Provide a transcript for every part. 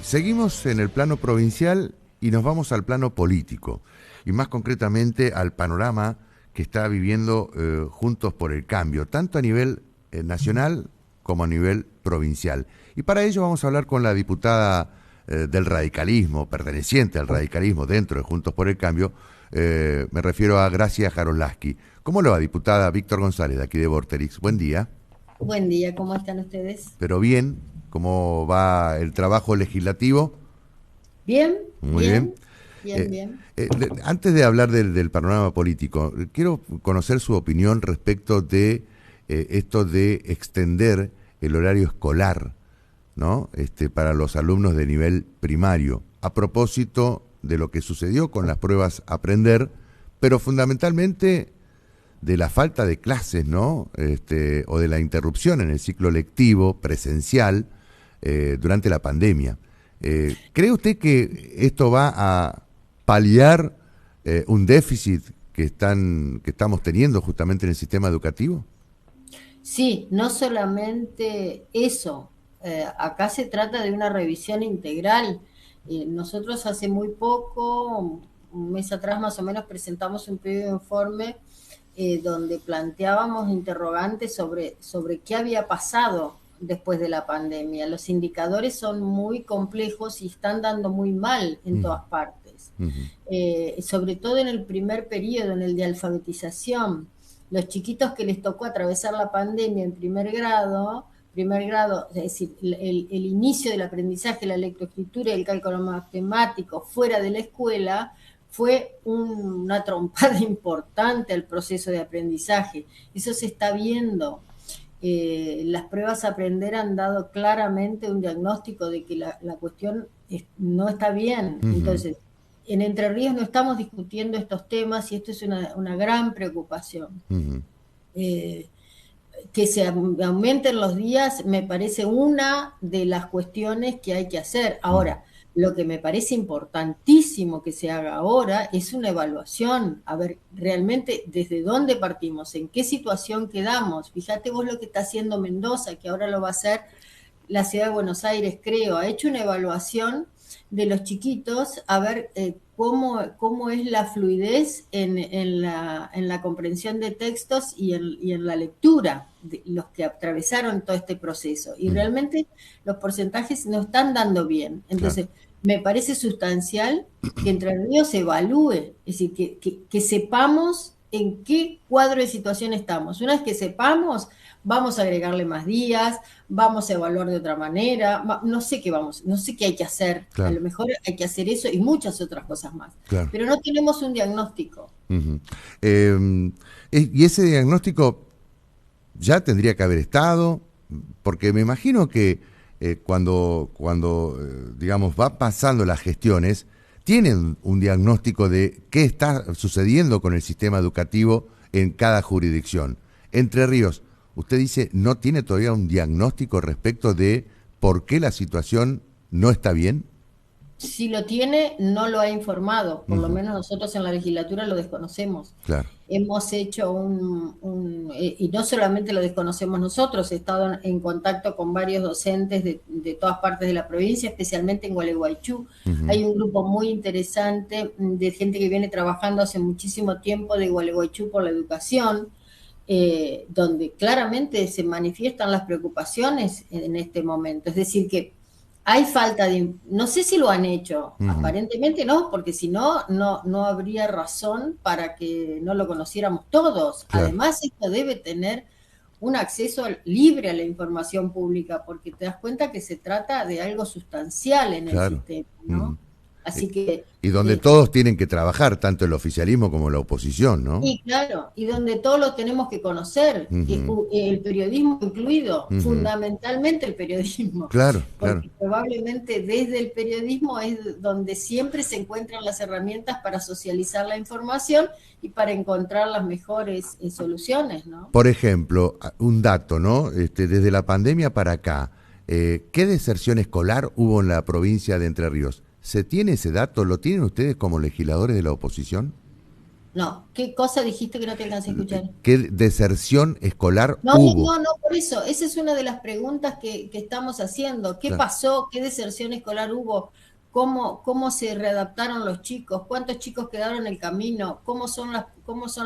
Seguimos en el plano provincial y nos vamos al plano político, y más concretamente al panorama que está viviendo Juntos por el Cambio, tanto a nivel nacional como a nivel provincial. Y para ello vamos a hablar con la diputada del radicalismo, perteneciente al radicalismo dentro de Juntos por el Cambio, me refiero a Gracia Jarolaski. ¿Cómo le va, diputada? Víctor González, de aquí de Vorterix. Buen día. Buen día, ¿cómo están ustedes? Pero bien, ¿cómo va el trabajo legislativo? Bien, Muy bien. bien. Antes de hablar del panorama político, quiero conocer su opinión respecto de esto de extender el horario escolar, ¿no? Para los alumnos de nivel primario, a propósito de lo que sucedió con las pruebas Aprender, pero fundamentalmente de la falta de clases, ¿no? O de la interrupción en el ciclo lectivo presencial durante la pandemia. ¿Cree usted que esto va a paliar un déficit que estamos teniendo justamente en el sistema educativo? Sí, no solamente eso, acá se trata de una revisión integral. Nosotros hace muy poco, un mes atrás más o menos, presentamos un pedido de informe donde planteábamos interrogantes sobre qué había pasado después de la pandemia. Los indicadores son muy complejos y están dando muy mal en todas partes. Sobre todo en el primer periodo, en el de alfabetización. Los chiquitos que les tocó atravesar la pandemia en primer grado, es decir, el inicio del aprendizaje, la lectoescritura y el cálculo matemático fuera de la escuela, fue una trompada importante al proceso de aprendizaje. Eso se está viendo. Las pruebas Aprender han dado claramente un diagnóstico de que la cuestión no está bien. Entonces, en Entre Ríos no estamos discutiendo estos temas y esto es una gran preocupación. Que se aumenten los días me parece una de las cuestiones que hay que hacer. Ahora, lo que me parece importantísimo que se haga ahora es una evaluación, a ver realmente desde dónde partimos, en qué situación quedamos. Fíjate vos lo que está haciendo Mendoza, que ahora lo va a hacer la Ciudad de Buenos Aires, creo, ha hecho una evaluación de los chiquitos, a ver cómo es la fluidez en la comprensión de textos y en la lectura de los que atravesaron todo este proceso. Y realmente los porcentajes no están dando bien. Entonces, me parece sustancial que Entre Ríos se evalúe, es decir, que sepamos en qué cuadro de situación estamos. Una vez que sepamos, vamos a agregarle más días, vamos a evaluar de otra manera, no sé qué hay que hacer, a lo mejor hay que hacer eso y muchas otras cosas más, pero no tenemos un diagnóstico. Y ese diagnóstico ya tendría que haber estado, porque me imagino que cuando digamos, va pasando las gestiones, tienen un diagnóstico de qué está sucediendo con el sistema educativo en cada jurisdicción. Entre Ríos, usted dice, ¿no tiene todavía un diagnóstico respecto de por qué la situación no está bien? Si lo tiene, no lo ha informado, por lo menos nosotros en la legislatura lo desconocemos. Claro. Hemos hecho y no solamente lo desconocemos nosotros, he estado en contacto con varios docentes de todas partes de la provincia, especialmente en Gualeguaychú. Hay un grupo muy interesante de gente que viene trabajando hace muchísimo tiempo de Gualeguaychú por la educación, donde claramente se manifiestan las preocupaciones en este momento. Es decir, que hay falta de... No sé si lo han hecho, aparentemente no, porque si no, no habría razón para que no lo conociéramos todos. Además, esto debe tener un acceso libre a la información pública, porque te das cuenta que se trata de algo sustancial en el sistema, ¿no? Así que... Y donde todos tienen que trabajar, tanto el oficialismo como la oposición, ¿no? Y claro, y donde todos lo tenemos que conocer, el periodismo incluido, fundamentalmente el periodismo. Porque probablemente desde el periodismo es donde siempre se encuentran las herramientas para socializar la información y para encontrar las mejores soluciones, ¿no? Por ejemplo, un dato, ¿no? Desde la pandemia para acá, ¿qué deserción escolar hubo en la provincia de Entre Ríos? ¿Se tiene ese dato? ¿Lo tienen ustedes como legisladores de la oposición? No, ¿qué cosa dijiste que no te alcancé a escuchar? ¿Qué deserción escolar No, no, hubo? no, no, por eso, esa es una de las preguntas que estamos haciendo. ¿Qué Claro. pasó? ¿Qué deserción escolar hubo? ¿Cómo se readaptaron los chicos? ¿Cuántos chicos quedaron en el camino? ¿Cómo son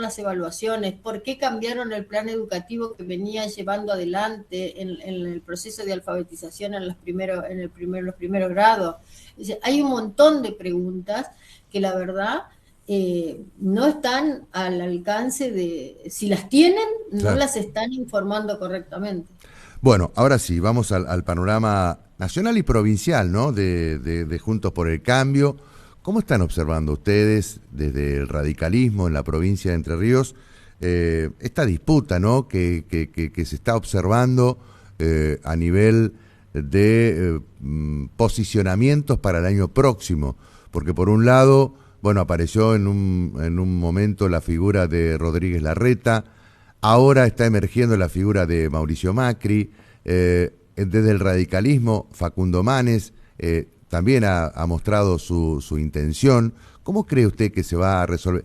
las evaluaciones? ¿Por qué cambiaron el plan educativo que venía llevando adelante en el proceso de alfabetización los primeros grados? Es decir, hay un montón de preguntas que la verdad no están al alcance de, si las tienen, no Claro. las están informando correctamente. Bueno, ahora sí, vamos al panorama nacional y provincial, ¿no? De Juntos por el Cambio. ¿Cómo están observando ustedes desde el radicalismo en la provincia de Entre Ríos esta disputa, ¿no? Que se está observando a nivel de posicionamientos para el año próximo? Porque por un lado, bueno, apareció en un momento la figura de Rodríguez Larreta. Ahora está emergiendo la figura de Mauricio Macri, desde el radicalismo Facundo Manes también ha mostrado su intención. ¿Cómo cree usted que se va a resolver?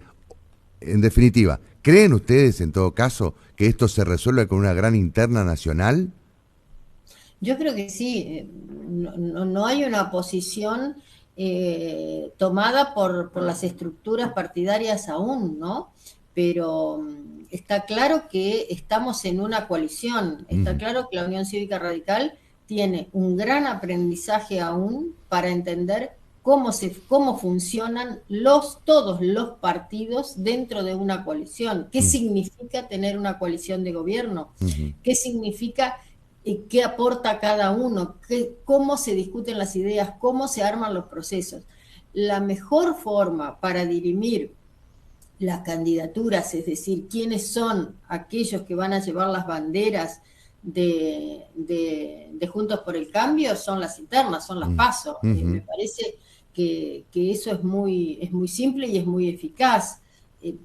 En definitiva, ¿creen ustedes en todo caso que esto se resuelve con una gran interna nacional? Yo creo que sí, no hay una posición tomada por las estructuras partidarias aún, ¿no? Pero está claro que estamos en una coalición, está Ujú, claro que la Unión Cívica Radical tiene un gran aprendizaje aún para entender cómo funcionan todos los partidos dentro de una coalición. ¿Qué ujú, significa tener una coalición de gobierno? ujú, ¿Qué significa qué aporta cada uno, cómo se discuten las ideas, cómo se arman los procesos? La mejor forma para dirimir las candidaturas, es decir, quiénes son aquellos que van a llevar las banderas de Juntos por el Cambio, son las internas, son las PASO. ujú, Me parece que eso es muy simple y es muy eficaz. Eh,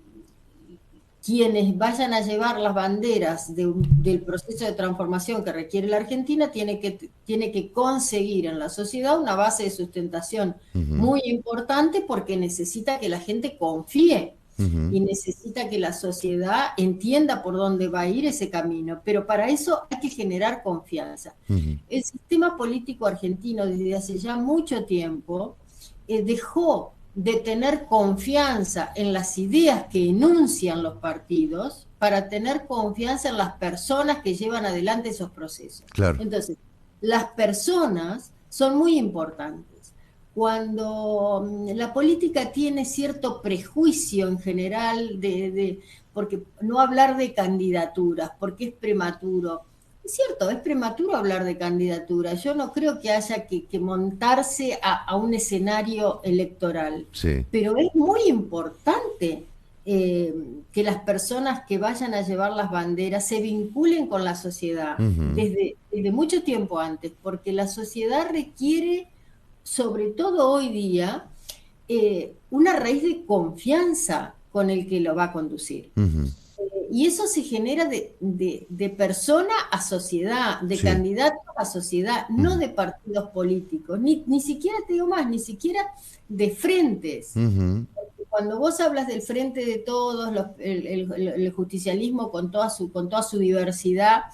Quienes vayan a llevar las banderas del proceso de transformación que requiere la Argentina tiene que conseguir en la sociedad una base de sustentación ujú, muy importante, porque necesita que la gente confíe ujú, y necesita que la sociedad entienda por dónde va a ir ese camino. Pero para eso hay que generar confianza. ujú, El sistema político argentino desde hace ya mucho tiempo dejó de tener confianza en las ideas que enuncian los partidos para tener confianza en las personas que llevan adelante esos procesos. claro. Entonces, las personas son muy importantes. Cuando la política tiene cierto prejuicio en general porque no hablar de candidaturas, porque es prematuro. Es cierto, es prematuro hablar de candidatura. Yo no creo que haya que montarse a un escenario electoral, Sí. pero es muy importante eh, que las personas que vayan a llevar las banderas se vinculen con la sociedad Ujú, desde mucho tiempo antes, porque la sociedad requiere, sobre todo hoy día, una raíz de confianza con el que lo va a conducir. ujú, Y eso se genera de persona a sociedad, de sí. candidato a sociedad, no Ujú, de partidos políticos, ni siquiera, te digo más, ni siquiera de frentes. ujú, Cuando vos hablas del frente de todos, el justicialismo con toda su diversidad,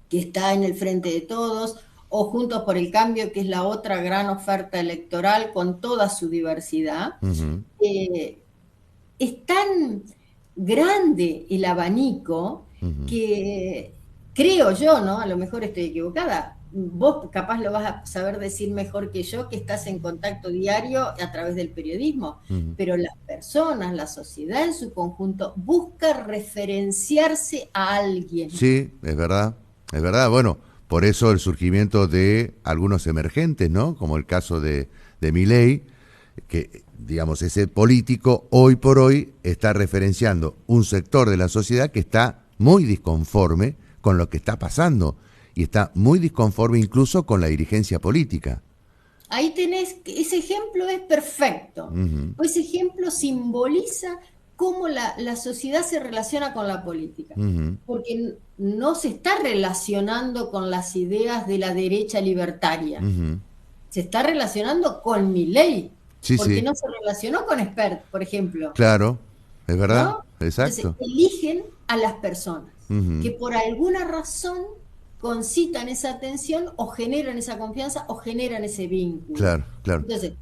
que está en el frente de todos, o Juntos por el Cambio, que es la otra gran oferta electoral con toda su diversidad, ujú, eh, es tan grande el abanico ujú. que creo yo, ¿no? A lo mejor estoy equivocada. Vos capaz lo vas a saber decir mejor que yo, que estás en contacto diario a través del periodismo, Ujú. pero las personas, la sociedad en su conjunto, busca referenciarse a alguien. Sí, es verdad, es verdad. Bueno, por eso el surgimiento de algunos emergentes, ¿no? Como el caso de Milei, que, digamos, ese político hoy por hoy está referenciando un sector de la sociedad que está muy disconforme con lo que está pasando y está muy disconforme incluso con la dirigencia política. Ahí tenés, ese ejemplo es perfecto. Ujú, Ese ejemplo simboliza cómo la sociedad se relaciona con la política. ujú, Porque no se está relacionando con las ideas de la derecha libertaria. ujú. Se está relacionando con Milei, Sí, porque sí, no se relacionó con Spert, por ejemplo. claro. es verdad, ¿no? Entonces, exacto. eligen a las personas que Ujú. por alguna razón concitan esa atención o generan esa confianza o generan ese vínculo. Claro, claro. Entonces,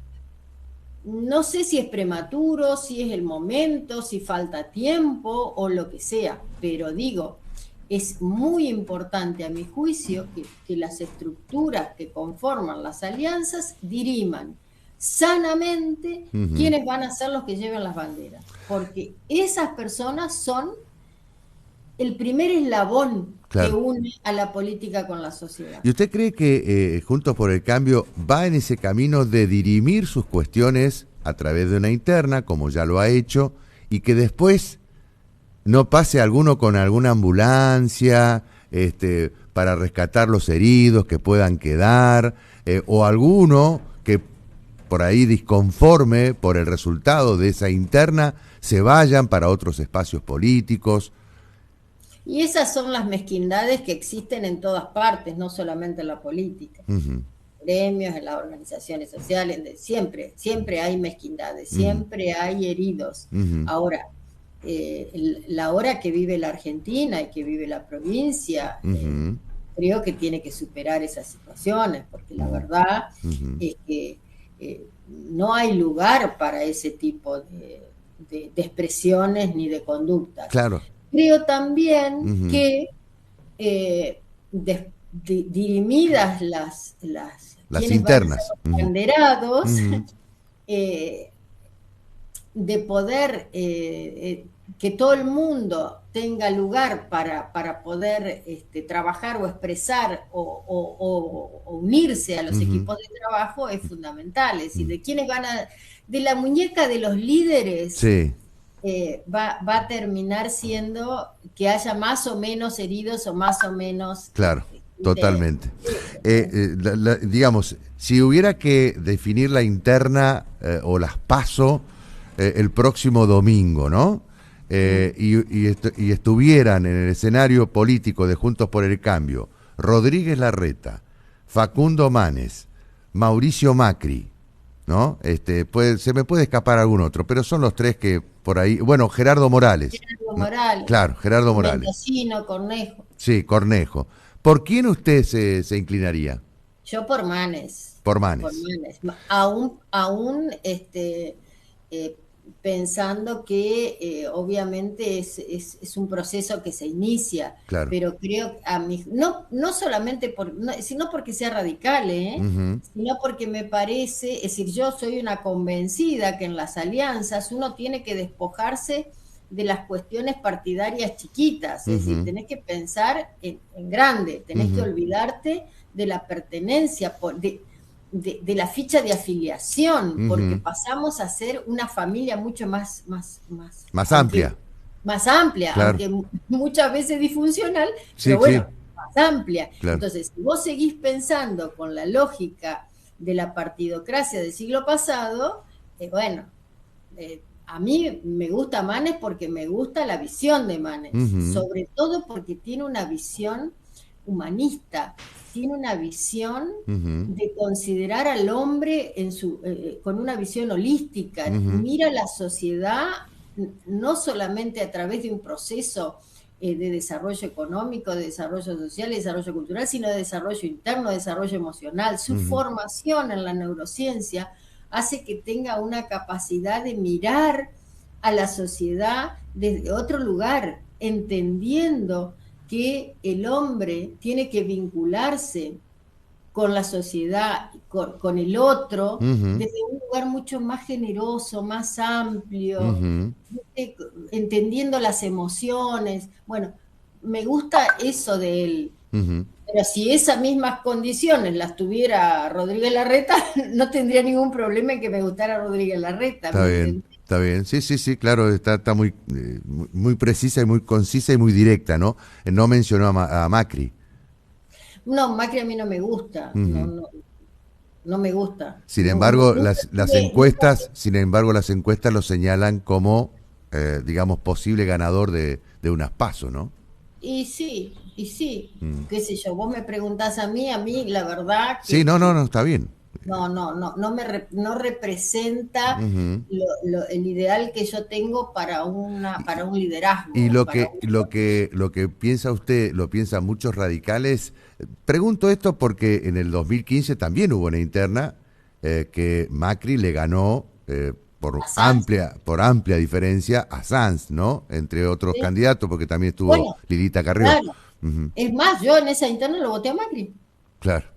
no sé si es prematuro, si es el momento, si falta tiempo o lo que sea, pero digo, es muy importante a mi juicio que las estructuras que conforman las alianzas diriman sanamente Ujú. quiénes van a ser los que lleven las banderas, porque esas personas son el primer eslabón que Claro. une a la política con la sociedad. ¿Y usted cree que Juntos por el Cambio va en ese camino de dirimir sus cuestiones a través de una interna, como ya lo ha hecho, y que después no pase alguno con alguna ambulancia para rescatar los heridos que puedan quedar, o alguno que por ahí disconforme por el resultado de esa interna se vayan para otros espacios políticos? Y esas son las mezquindades que existen en todas partes, no solamente en la política. Ujú, Gremios, en las organizaciones sociales, siempre, siempre hay mezquindades, ujú, siempre hay heridos. ujú, Ahora, la hora que vive la Argentina y que vive la provincia, ujú, creo que tiene que superar esas situaciones, porque la ujú, verdad ujú. es que no hay lugar para ese tipo de expresiones ni de conductas. Claro. Creo también Ujú. que dirimidas Las quienes van a ser internas. los Ujú, banderados, ujú, eh, de poder que todo el mundo tenga lugar para poder trabajar o expresar o unirse a los ujú, equipos de trabajo es fundamental. Es decir, ujú. de quienes de la muñeca de los líderes Sí, va a terminar siendo que haya más o menos heridos o más o menos claro, totalmente. Digamos, si hubiera que definir la interna o las PASO el próximo domingo, ¿no? Y estuvieran en el escenario político de Juntos por el Cambio Rodríguez Larreta, Facundo Manes, Mauricio Macri, ¿no? Se me puede escapar algún otro, pero son los tres que por ahí, bueno, Gerardo Morales, Gerardo ¿no? Morales, Claro, Gerardo Morales, Mendocino, Cornejo. sí, Cornejo. ¿Por quién usted se inclinaría? Yo por Manes, Por por Manes, Manes. Aún eh, pensando que obviamente es un proceso que se inicia, claro. pero creo a mí, no solamente sino porque sea radical, Ujú, sino porque me parece, es decir, yo soy una convencida que en las alianzas uno tiene que despojarse de las cuestiones partidarias chiquitas, es decir, ujú, tenés que pensar en grande, tenés que ujú, olvidarte de la pertenencia, de la ficha de afiliación, porque ujú. pasamos a ser una familia mucho Más aunque amplia, más amplia, claro. aunque muchas veces disfuncional, Sí, pero sí, bueno, más amplia. claro. Entonces, si vos seguís pensando con la lógica de la partidocracia del siglo pasado, bueno, a mí me gusta Manes porque me gusta la visión de Manes, Ujú, sobre todo porque tiene una visión humanista, tiene una visión ujú, de considerar al hombre con una visión holística, ujú, mira la sociedad no solamente a través de un proceso de desarrollo económico, de desarrollo social, de desarrollo cultural, sino de desarrollo interno, de desarrollo emocional. Su ujú, formación en la neurociencia hace que tenga una capacidad de mirar a la sociedad desde otro lugar, entendiendo que el hombre tiene que vincularse con la sociedad, con el otro, ujú, desde un lugar mucho más generoso, más amplio, ujú, entendiendo las emociones. Bueno, me gusta eso de él. ujú. Pero si esas mismas condiciones las tuviera Rodríguez Larreta, no tendría ningún problema en que me gustara Rodríguez Larreta, Está ¿me bien, entendés? está bien. Sí, sí, sí, claro, está muy precisa y muy concisa y muy directa, ¿no? No mencionó a Macri. No, Macri a mí no me gusta, Ujú. no me gusta. Sin embargo, Nunca las nunca encuestas, sin embargo, las encuestas lo señalan como, digamos, posible ganador de unas PASO, ¿no? y sí, Mm. qué sé yo, vos me preguntás a mí la verdad Sí, no, no, no, está bien, no representa Ujú. el ideal que yo tengo para un Y liderazgo, para un... lo que piensa usted, lo piensan muchos radicales. Pregunto esto porque en el 2015 también hubo una interna que Macri le ganó Sanz, por amplia diferencia a Sanz, ¿no? Entre otros ¿sí? candidatos, porque también estuvo Bueno, Lilita Carrió. claro. Ujú. Es más, yo en esa interna lo voté a Macri. Claro.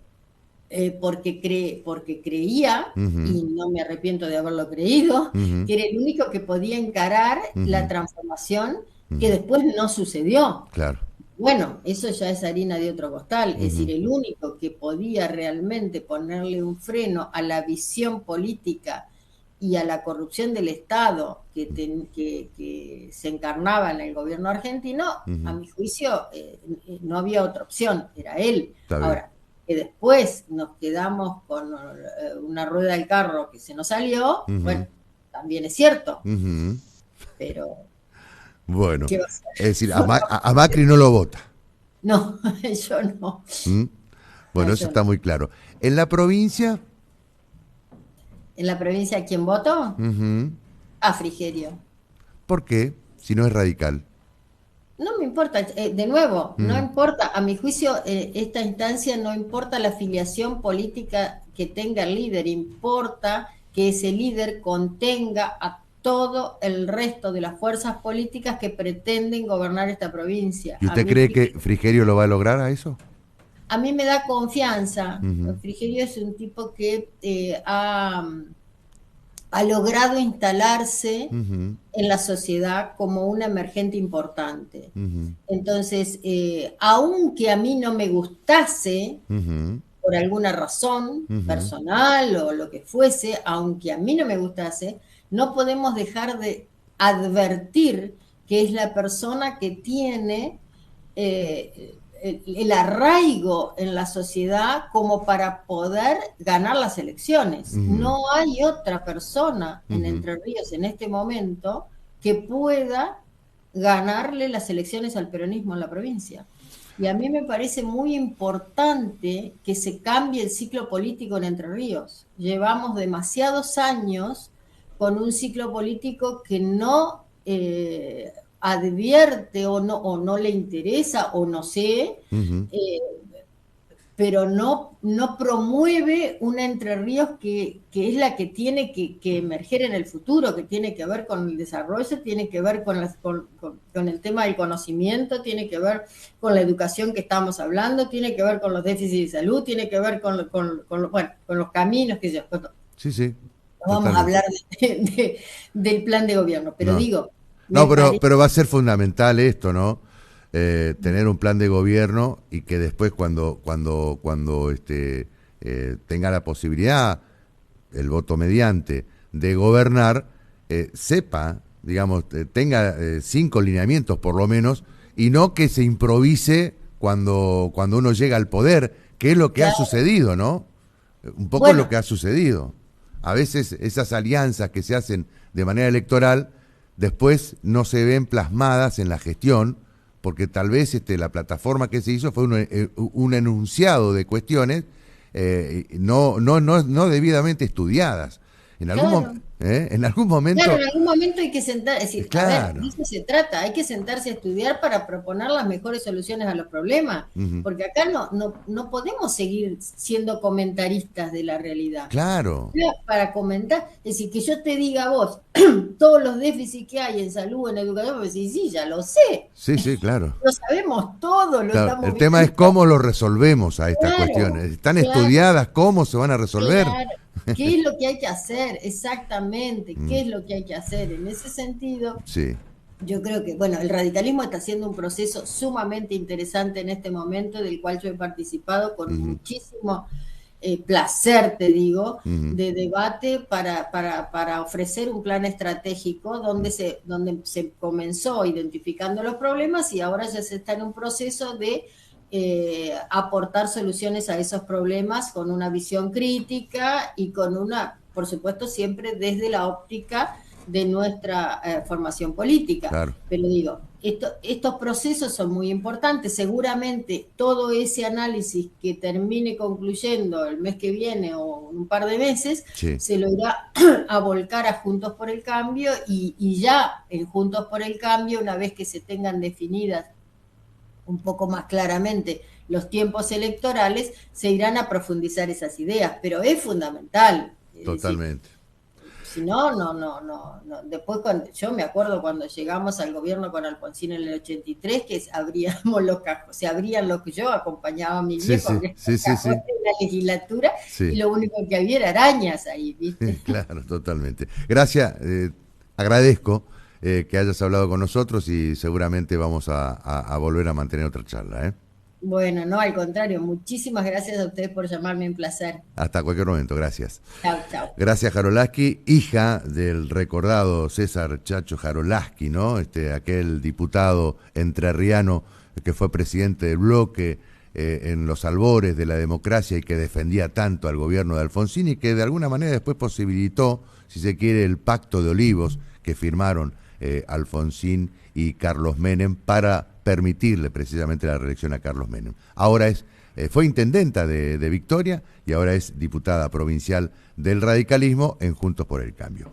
Porque creía, Ujú, y no me arrepiento de haberlo creído, ujú, que era el único que podía encarar la ujú, transformación que ujú. después no sucedió. Claro. Bueno, eso ya es harina de otro costal, es Ujú, decir, el único que podía realmente ponerle un freno a la visión política y a la corrupción del Estado que se encarnaba en el gobierno argentino, a ujú. mi juicio, no había otra opción, era él. Está bien. Ahora, que después nos quedamos con una rueda del carro que se nos salió, bueno, Ujú, también es cierto, ujú. pero Bueno, ¿qué va a es decir, ser? A Macri no lo vota. No, yo no. ¿Mm? No, Bueno, eso yo no. está muy claro. En la provincia, En la provincia, ¿quién votó? ujú, A Frigerio. ¿por qué? Si no es radical. No me importa, de nuevo, no Mm, importa, a mi juicio, esta instancia no importa la afiliación política que tenga el líder, importa que ese líder contenga a todo el resto de las fuerzas políticas que pretenden gobernar esta provincia. ¿Y usted cree que Frigerio lo va a lograr a eso? A mí me da confianza. Ujú, Frigerio es un tipo que ha logrado instalarse ujú, en la sociedad como un emergente importante. ujú, Entonces, aunque a mí no me gustase, ujú, por alguna razón ujú, personal o lo que fuese, aunque a mí no me gustase, no podemos dejar de advertir que es la persona que tiene el arraigo en la sociedad como para poder ganar las elecciones. ujú, No hay otra persona en ujú, Entre Ríos en este momento que pueda ganarle las elecciones al peronismo en la provincia. Y a mí me parece muy importante que se cambie el ciclo político en Entre Ríos. Llevamos demasiados años con un ciclo político que no advierte o no le interesa o no sé, ujú, eh, pero no promueve una Entre Ríos que es la que tiene que emerger en el futuro, que tiene que ver con el desarrollo, tiene que ver con el tema del conocimiento, tiene que ver con la educación que estamos hablando, tiene que ver con los déficits de salud, tiene que ver bueno, con los caminos que yo. No sí, sí, vamos a totalmente. hablar del plan de gobierno, pero No, digo, me no, parece... pero va a ser fundamental esto, ¿no? Tener un plan de gobierno y que después cuando tenga la posibilidad, el voto mediante, de gobernar, sepa, digamos, tenga 5 lineamientos por lo menos, y no que se improvise cuando uno llega al poder, que es lo que ha Claro, sucedido, ¿no? Un poco es lo bueno, que ha sucedido. A veces esas alianzas que se hacen de manera electoral después no se ven plasmadas en la gestión, porque tal vez la plataforma que se hizo fue un enunciado de cuestiones no debidamente estudiadas. claro. En algún Claro, momento, en algún momento hay que sentar, es decir, a ver, de claro. eso se trata, hay que sentarse a estudiar para proponer las mejores soluciones a los problemas, Ujú, porque acá no podemos seguir siendo comentaristas de la realidad. claro. Para comentar, es decir, que yo te diga a vos todos los déficits que hay en salud, en educación, pues sí, sí, ya lo sé, Sí, sí, claro. lo sabemos todo, lo Claro, estamos el tema es viendo. cómo lo resolvemos a estas Claro, cuestiones. ¿Están claro. estudiadas? ¿Cómo se van a resolver? Claro, ¿qué es lo que hay que hacer? Exactamente, Mm, ¿qué es lo que hay que hacer? En ese sentido, sí. yo creo que, bueno, el radicalismo está haciendo un proceso sumamente interesante en este momento, del cual yo he participado con Ujú, muchísimo placer, te digo, ujú, de debate para ofrecer un plan estratégico donde se comenzó identificando los problemas y ahora ya se está en un proceso de aportar soluciones a esos problemas con una visión crítica y con una, por supuesto, siempre desde la óptica de nuestra formación política. Claro. Pero digo, estos procesos son muy importantes. Seguramente todo ese análisis que termine concluyendo el mes que viene o un par de meses, Sí. se lo irá a volcar a Juntos por el Cambio y ya en Juntos por el Cambio, una vez que se tengan definidas un poco más claramente los tiempos electorales, se irán a profundizar esas ideas, pero es fundamental. Es decir, Totalmente. si no, no. Después, yo me acuerdo cuando llegamos al gobierno con Alfonsín en el 83, que abríamos los cajos, se abrían los que yo acompañaba a mi Sí, viejo, sí, abría sí, los sí, cajones sí. de la legislatura, y Sí, lo único que había era arañas ahí, ¿viste? claro, totalmente. Gracias, agradezco que hayas hablado con nosotros y seguramente vamos a volver a mantener otra charla, ¿eh? Bueno, no, al contrario, muchísimas gracias a ustedes por llamarme, un placer. Hasta cualquier momento, gracias. Chao, chao. Gracias, Jarolaski, hija del recordado César Chacho Jarolaski, ¿no? Aquel diputado entrerriano que fue presidente del bloque en los albores de la democracia y que defendía tanto al gobierno de Alfonsín y que de alguna manera después posibilitó, si se quiere, el pacto de Olivos que firmaron Alfonsín y Carlos Menem para permitirle precisamente la reelección a Carlos Menem. Ahora fue intendenta de Victoria y ahora es diputada provincial del radicalismo en Juntos por el Cambio.